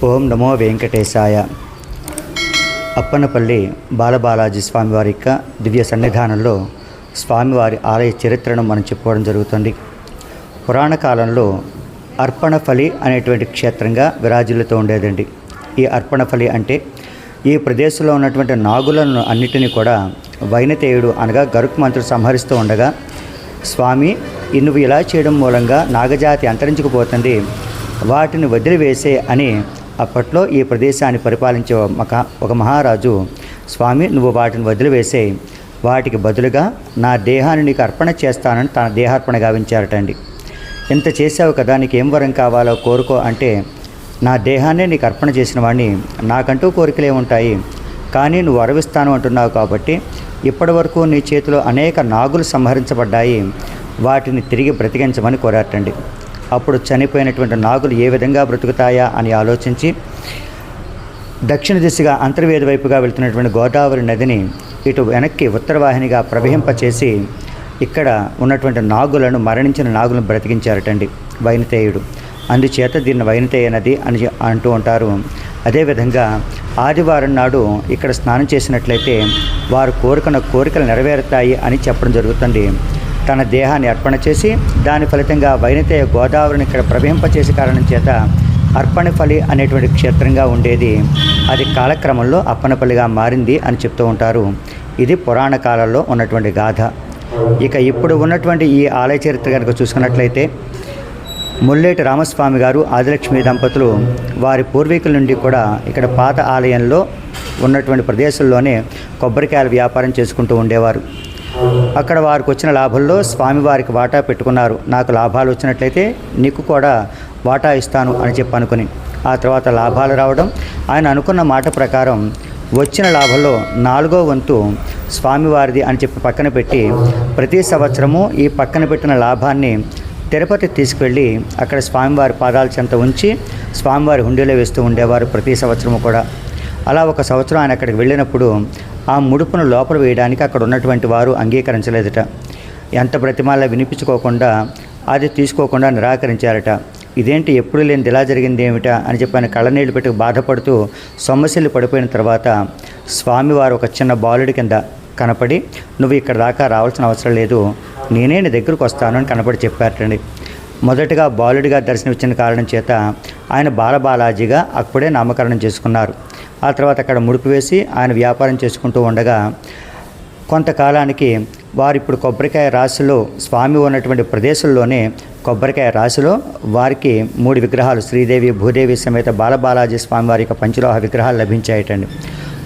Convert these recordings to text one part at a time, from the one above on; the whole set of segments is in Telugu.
ఓం నమో వెంకటేశాయ. అప్పన్నపల్లి బాలబాలాజీ స్వామివారి యొక్క దివ్య సన్నిధానంలో స్వామివారి ఆలయ చరిత్రను మనం చెప్పుకోవడం జరుగుతుంది. పురాణ కాలంలో అర్పణఫలి అనేటువంటి క్షేత్రంగా విరాజిల్లుతూ ఉండేదండి. ఈ అర్పణఫలి అంటే ఈ ప్రదేశంలో ఉన్నటువంటి నాగులను అన్నిటినీ కూడా వైనతేయుడు అనగా గరుత్మంతుడు సంహరిస్తూ ఉండగా, స్వామి నువ్వు ఇలా చేయడం మూలంగా నాగజాతి అంతరించుకుపోతుంది, వాటిని వదిలివేసే అని అప్పట్లో ఈ ప్రదేశాన్ని పరిపాలించే ఒక మహారాజు, స్వామి నువ్వు వాటిని వదిలివేసే, వాటికి బదులుగా నా దేహాన్ని నీకు అర్పణ చేస్తానని తన దేహార్పణ గావించారటండి. ఇంత చేసావు కదా, నీకేం వరం కావాలో కోరుకో అంటే, నా దేహాన్నే నీకు అర్పణ చేసిన వాడిని, నాకంటూ కోరికలే ఉంటాయి, కానీ నువ్వు వరవిస్తాను అంటున్నావు కాబట్టి ఇప్పటి వరకు నీ చేతిలో అనేక నాగులు సంహరించబడ్డాయి, వాటిని తిరిగి బ్రతికించమని కోరారటండి. అప్పుడు చనిపోయినటువంటి నాగులు ఏ విధంగా బ్రతుకుతాయా అని ఆలోచించి దక్షిణ దిశగా అంతర్వేది వైపుగా వెళ్తున్నటువంటి గోదావరి నదిని ఇటు వెనక్కి ఉత్తరవాహినిగా ప్రవహింపచేసి ఇక్కడ ఉన్నటువంటి నాగులను, మరణించిన నాగులను బ్రతికించారటండి వైనతేయుడు. అందుచేత దీన్ని వైనతేయ నది అని అంటూ ఉంటారు. అదేవిధంగా ఆదివారం నాడు ఇక్కడ స్నానం చేసినట్లయితే వారు కోరికలు నెరవేరుతాయి అని చెప్పడం జరుగుతుంది. తన దేహాన్ని అర్పణ చేసి దాని ఫలితంగా వైనతేయ గోదావరిని ఇక్కడ ప్రవహింపచేసే కారణం చేత అర్పణఫలి అనేటువంటి క్షేత్రంగా ఉండేది. అది కాలక్రమంలో అప్పనపల్లిగా మారింది అని చెప్తూ ఉంటారు. ఇది పురాణ కాలంలో ఉన్నటువంటి గాథ. ఇక ఇప్పుడు ఉన్నటువంటి ఈ ఆలయ చరిత్ర కనుక చూసుకున్నట్లయితే, ముల్లేటి రామస్వామి గారు, ఆదిలక్ష్మి దంపతులు వారి పూర్వీకుల నుండి కూడా ఇక్కడ పాత ఆలయంలో ఉన్నటువంటి ప్రదేశంలోనే కొబ్బరికాయల వ్యాపారం చేసుకుంటూ ఉండేవారు. అక్కడ వారికి వచ్చిన లాభంలో స్వామివారికి వాటా పెట్టుకున్నారు. నాకు లాభాలు వచ్చినట్లయితే నీకు కూడా వాటా ఇస్తాను అని చెప్పి అనుకుని, ఆ తర్వాత లాభాలు రావడం, ఆయన అనుకున్న మాట ప్రకారం వచ్చిన లాభంలో 4వ వంతు స్వామివారిది అని చెప్పి పక్కన పెట్టి, ప్రతి సంవత్సరము ఈ పక్కన పెట్టిన లాభాన్ని తిరుపతి తీసుకువెళ్ళి అక్కడ స్వామివారి పాదాల చెంత ఉంచి స్వామివారి హుండీలో వేస్తూ ఉండేవారు ప్రతి సంవత్సరము కూడా. అలా ఒక సంవత్సరం ఆయన అక్కడికి వెళ్ళినప్పుడు ఆ ముడుపును లోపల వేయడానికి అక్కడ ఉన్నటువంటి వారు అంగీకరించలేదట. ఎంత బ్రతిమాలా వినిపించుకోకుండా, అది తీసుకోకుండా నిరాకరించారట. ఇదేంటి ఎప్పుడు లేనిది ఇలా జరిగింది ఏమిటా అని చెప్పి ఆయన కళ్ళనీళ్ళు పెట్టి బాధపడుతూ సొమ్మసిల్లి పడిపోయిన తర్వాత స్వామివారు ఒక చిన్న బాలుడి కింద కనపడి, నువ్వు ఇక్కడ దాకా రావాల్సిన అవసరం లేదు, నేనే నీ దగ్గరకు వస్తాను అని కనపడి చెప్పారటండి. మొదటగా బాలుడిగా దర్శనమిచ్చిన కారణం చేత ఆయన బాలబాలాజీగా అప్పుడే నామకరణం చేసుకున్నారు. ఆ తర్వాత అక్కడ ముడుపు వేసి ఆయన వ్యాపారం చేసుకుంటూ ఉండగా కొంతకాలానికి వారు ఇప్పుడు కొబ్బరికాయ రాశిలో, స్వామి ఉన్నటువంటి ప్రదేశంలోనే కొబ్బరికాయ రాశిలో వారికి 3 విగ్రహాలు, శ్రీదేవి భూదేవి సమేత బాలబాలాజీ స్వామివారి యొక్క పంచలోహ విగ్రహాలు లభించాయటండి.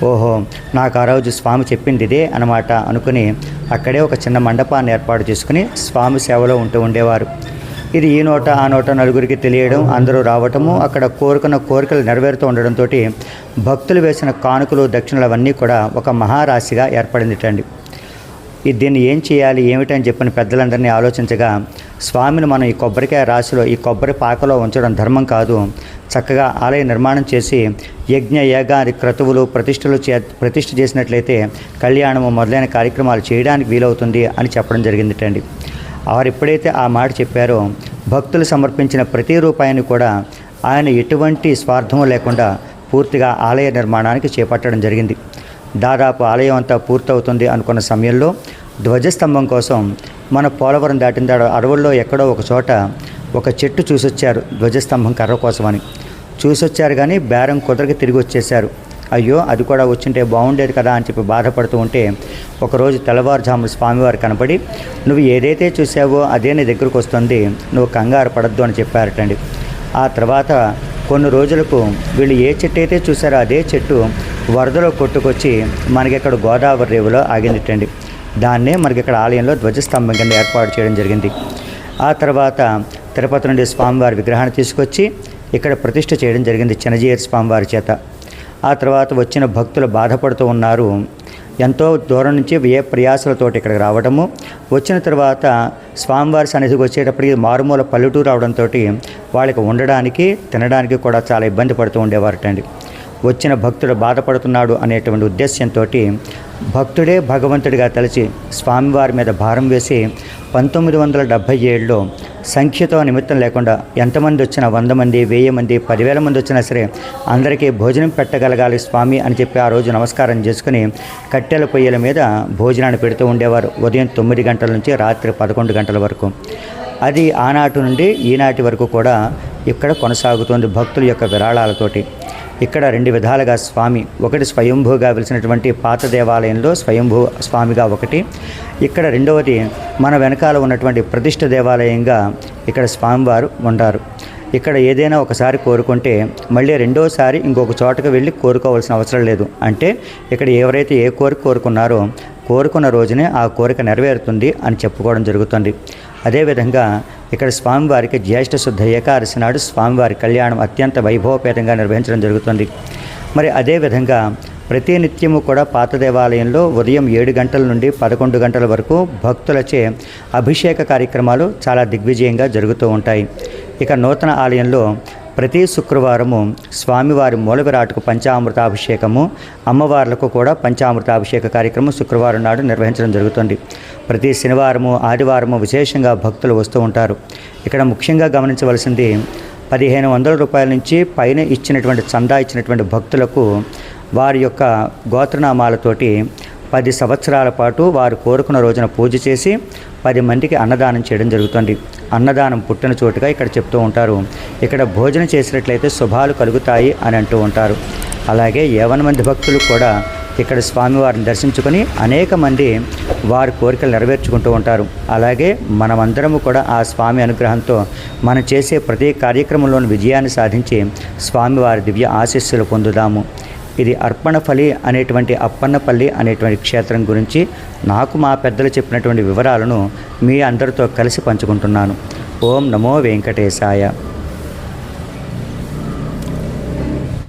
ఓహో, నాకు ఆ రోజు స్వామి చెప్పింది ఇదే అన్నమాట అనుకుని అక్కడే ఒక చిన్న మండపాన్ని ఏర్పాటు చేసుకుని స్వామి సేవలో ఉంటూ ఉండేవారు. ఇది ఈ నోట ఆ నోట నలుగురికి తెలియడం, అందరూ రావటము, అక్కడ కోరికలు నెరవేరుతూ ఉండడంతో భక్తులు వేసిన కానుకలు, దక్షిణలు అవన్నీ కూడా ఒక మహారాశిగా ఏర్పడిందిటండి. దీన్ని ఏం చేయాలి ఏమిటని చెప్పిన పెద్దలందరినీ ఆలోచించగా, స్వామిని మనం ఈ కొబ్బరికాయ రాశిలో, ఈ కొబ్బరి పాకలో ఉంచడం ధర్మం కాదు, చక్కగా ఆలయ నిర్మాణం చేసి యజ్ఞ యాగాది క్రతువులు ప్రతిష్ఠ చేసినట్లయితే కళ్యాణము మొదలైన కార్యక్రమాలు చేయడానికి వీలవుతుంది అని చెప్పడం జరిగిందిటండి. వారు ఎప్పుడైతే ఆ మాట చెప్పారో, భక్తులు సమర్పించిన ప్రతి రూపాయిని కూడా ఆయన ఎటువంటి స్వార్థము లేకుండా పూర్తిగా ఆలయ నిర్మాణానికి చేపట్టడం జరిగింది. దాదాపు ఆలయం అంతా పూర్తవుతుంది అనుకున్న సమయంలో ధ్వజస్తంభం కోసం మన పోలవరం దాటిన అడవుల్లో ఎక్కడో ఒక చోట ఒక చెట్టు చూసొచ్చారు, ధ్వజస్తంభం కర్ర కోసమని చూసొచ్చారు. కానీ బేరం కుదరకి తిరిగి వచ్చేశారు. అయ్యో, అది కూడా వచ్చింటే బాగుండేది కదా అని చెప్పి బాధపడుతూ ఉంటే, ఒకరోజు తెల్లవారుజామున స్వామివారు కనపడి, నువ్వు ఏదైతే చూసావో అదే నీ దగ్గరకు వస్తుంది, నువ్వు కంగారు పడద్దు అని చెప్పారటండి. ఆ తర్వాత కొన్ని రోజులకు వీళ్ళు ఏ చెట్టు అయితే చూసారో అదే చెట్టు వరదలో కొట్టుకొచ్చి మనకి ఇక్కడ గోదావరి రేవులో ఆగిందిటండి. దాన్నే మనకి ఇక్కడ ఆలయంలో ధ్వజస్తంభం కింద ఏర్పాటు చేయడం జరిగింది. ఆ తర్వాత తిరుపతి నుండి స్వామివారి విగ్రహాన్ని తీసుకొచ్చి ఇక్కడ ప్రతిష్ఠ చేయడం జరిగింది చిన్నజీయర్ స్వామివారి చేత. ఆ తర్వాత వచ్చిన భక్తులు బాధపడుతూ ఉన్నారు. ఎంతో దూరం నుంచి వ్యయ ప్రయాసాలతోటి ఇక్కడికి రావడము, వచ్చిన తర్వాత స్వామివారి సన్నిధికి వచ్చేటప్పటికి మారుమూల పల్లెటూరు రావడంతో వాళ్ళకి ఉండడానికి తినడానికి కూడా చాలా ఇబ్బంది పడుతూ ఉండేవారటండి. వచ్చిన భక్తుడు బాధపడుతున్నాడు అనేటువంటి ఉద్దేశ్యంతో భక్తుడే భగవంతుడిగా తలచి స్వామివారి మీద భారం వేసి 1977లో సంఖ్యతో నిమిత్తం లేకుండా ఎంతమంది వచ్చినా 100 మంది 1000 మంది 10,000 మంది వచ్చినా సరే అందరికీ భోజనం పెట్టగలగాలి స్వామి అని చెప్పి ఆ రోజు నమస్కారం చేసుకుని కట్టెల పొయ్యిల మీద భోజనాన్ని పెడుతూ ఉండేవారు. ఉదయం 9 గంటల నుంచి రాత్రి 11 గంటల వరకు. అది ఆనాటి నుండి ఈనాటి వరకు కూడా ఇక్కడ కొనసాగుతుంది భక్తుల యొక్క విరాళాలతోటి. ఇక్కడ 2 విధాలుగా స్వామి, ఒకటి స్వయంభూగా వెలిసినటువంటి పాత దేవాలయంలో స్వయంభూ స్వామిగా ఒకటి, ఇక్కడ రెండవది మన వెనకాల ఉన్నటువంటి ప్రతిష్ఠ దేవాలయంగా ఇక్కడ స్వామివారు ఉంటారు. ఇక్కడ ఏదైనా ఒకసారి కోరుకుంటే మళ్ళీ రెండోసారి ఇంకొక చోటకు వెళ్ళి కోరుకోవాల్సిన అవసరం లేదు. అంటే ఇక్కడ ఎవరైతే ఏ కోరిక కోరుకున్నారో కోరుకున్న రోజునే ఆ కోరిక నెరవేరుతుంది అని చెప్పుకోవడం జరుగుతుంది. అదేవిధంగా ఇక్కడ స్వామివారికి జ్యేష్ఠ శుద్ధ ఏకాదశి నాడు స్వామివారి కళ్యాణం అత్యంత వైభవపేతంగా నిర్వహించడం జరుగుతుంది. మరి అదేవిధంగా ప్రతి నిత్యము కూడా పాత దేవాలయంలో ఉదయం 7 గంటల నుండి 11 గంటల వరకు భక్తులచే అభిషేక కార్యక్రమాలు చాలా దిగ్విజయంగా జరుగుతూ ఉంటాయి. ఇక నూతన ఆలయంలో ప్రతి శుక్రవారము స్వామివారి మూల విరాట్కు పంచామృతాభిషేకము, అమ్మవార్లకు కూడా పంచామృతాభిషేక కార్యక్రమం శుక్రవారం నాడు నిర్వహించడం జరుగుతుంది. ప్రతి శనివారము ఆదివారము విశేషంగా భక్తులు వస్తూ ఉంటారు. ఇక్కడ ముఖ్యంగా గమనించవలసింది 1500 రూపాయల నుంచి పైన ఇచ్చినటువంటి చందా ఇచ్చినటువంటి భక్తులకు వారి యొక్క గోత్రనామాలతోటి 10 సంవత్సరాల పాటు వారు కోరుకున్న రోజున పూజ చేసి 10 మందికి అన్నదానం చేయడం జరుగుతుంది. అన్నదానం పుట్టిన చోటుగా ఇక్కడ చెప్తూ ఉంటారు. ఇక్కడ భోజనం చేసినట్లయితే శుభాలు కలుగుతాయి అని అంటూ ఉంటారు. అలాగే 50 మంది భక్తులు కూడా ఇక్కడ స్వామివారిని దర్శించుకొని అనేక మంది వారి కోరికలు నెరవేర్చుకుంటూ ఉంటారు. అలాగే మనమందరము కూడా ఆ స్వామి అనుగ్రహంతో మనం చేసే ప్రతి కార్యక్రమంలోని విజయాన్ని సాధించి స్వామివారి దివ్య ఆశీస్సులు పొందుదాము. ఇది అర్పణఫలి అనేటువంటి అప్పన్నపల్లి అనేటువంటి క్షేత్రం గురించి నాకు మా పెద్దలు చెప్పినటువంటి వివరాలను మీ అందరితో కలిసి పంచుకుంటున్నాను. ఓం నమో వెంకటేశాయ.